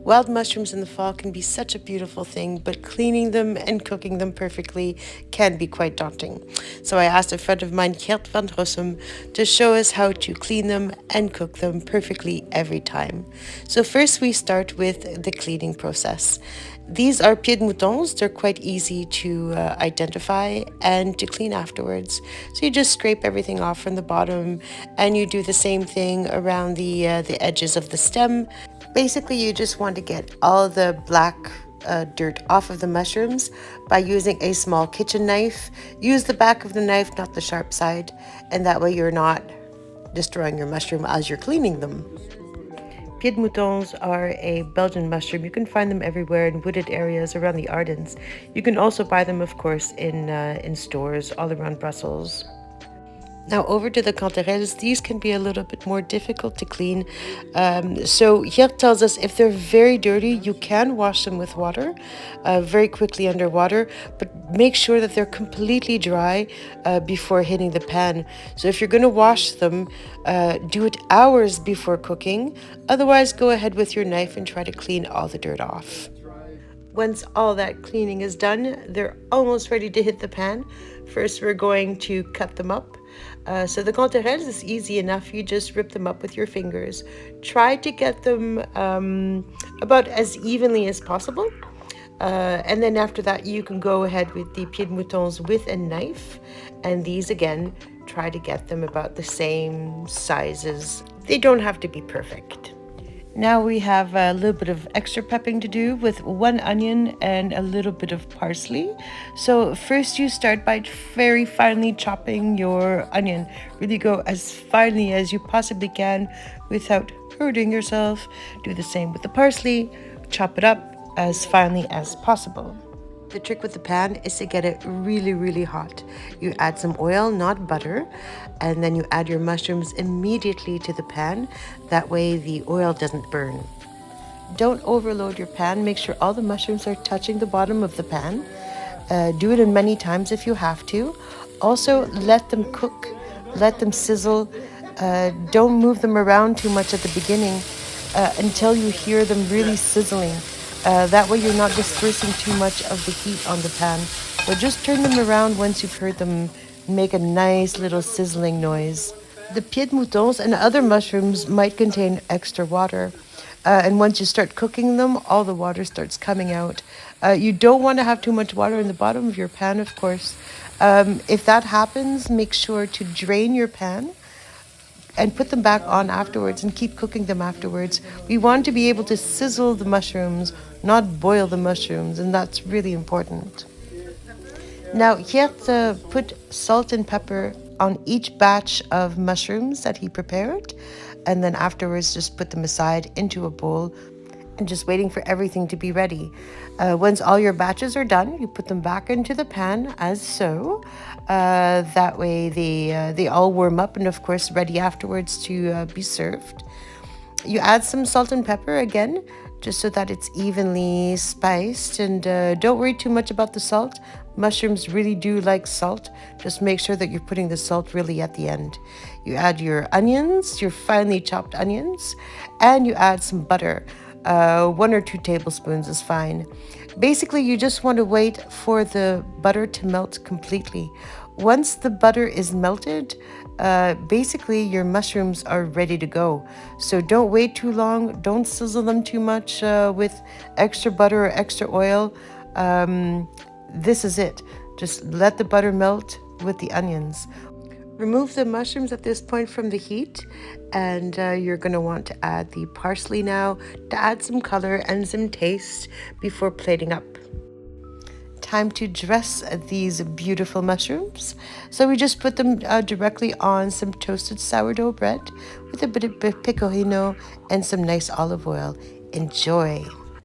Wild mushrooms in the fall can be such a beautiful thing, but cleaning them and cooking them perfectly can be quite daunting. So I asked a friend of mine, Geert Vanrossum, to show us how to clean them and cook them perfectly every time. So first we start with the cleaning process. These are pieds de moutons. They're quite easy to identify and to clean afterwards. So you just scrape everything off from the bottom, and you do the same thing around the edges of the stem. Basically, you just want to get all the black dirt off of the mushrooms by using a small kitchen knife. Use the back of the knife, not the sharp side, and that way you're not destroying your mushroom as you're cleaning them. Pieds de moutons are a Belgian mushroom. You can find them everywhere in wooded areas around the Ardennes. You can also buy them, of course, in stores all around Brussels. Now over to the canterelles. These can be a little bit more difficult to clean. So here tells us if they're very dirty, you can wash them with water, very quickly under water, but make sure that they're completely dry before hitting the pan. So if you're going to wash them, do it hours before cooking. Otherwise, go ahead with your knife and try to clean all the dirt off. Once all that cleaning is done, they're almost ready to hit the pan. First, we're going to cut them up. So the canterelles is easy enough. You just rip them up with your fingers. Try to get them about as evenly as possible. And then after that, you can go ahead with the pieds de moutons with a knife. And these, again, try to get them about the same sizes. They don't have to be perfect. Now we have a little bit of extra prepping to do with 1 onion and a little bit of parsley. So first you start by very finely chopping your onion. Really go as finely as you possibly can without hurting yourself. Do the same with the parsley. Chop it up as finely as possible. The trick with the pan is to get it really, really hot. You add some oil, not butter, and then you add your mushrooms immediately to the pan. That way the oil doesn't burn. Don't overload your pan. Make sure all the mushrooms are touching the bottom of the pan. Do it in many times if you have to. Also, let them cook, let them sizzle. Don't move them around too much at the beginning until you hear them really sizzling. That way you're not dispersing too much of the heat on the pan. So just turn them around once you've heard them make a nice little sizzling noise. The pieds de moutons and other mushrooms might contain extra water. And once you start cooking them, all the water starts coming out. You don't want to have too much water in the bottom of your pan, of course. If that happens, make sure to drain your pan and put them back on afterwards and keep cooking them afterwards. We want to be able to sizzle the mushrooms, not boil the mushrooms, and that's really important. Now, Geert put salt and pepper on each batch of mushrooms that he prepared, and then afterwards just put them aside into a bowl and just waiting for everything to be ready. Once all your batches are done, you put them back into the pan as so. That way they all warm up and of course ready afterwards to be served. You add some salt and pepper again, just so that it's evenly spiced, and don't worry too much about the salt. Mushrooms really do like salt. Just make sure that you're putting the salt really at the end. You add your onions, your finely chopped onions, and you add some butter. 1 or 2 tablespoons is fine. Basically, you just want to wait for the butter to melt completely. Once the butter is melted, basically your mushrooms are ready to go. So don't wait too long. Don't sizzle them too much with extra butter or extra oil. This is it. Just let the butter melt with the onions. Remove the mushrooms at this point from the heat, and you're going to want to add the parsley now to add some color and some taste before plating up. Time to dress these beautiful mushrooms. So we just put them directly on some toasted sourdough bread with a bit of pecorino and some nice olive oil. Enjoy!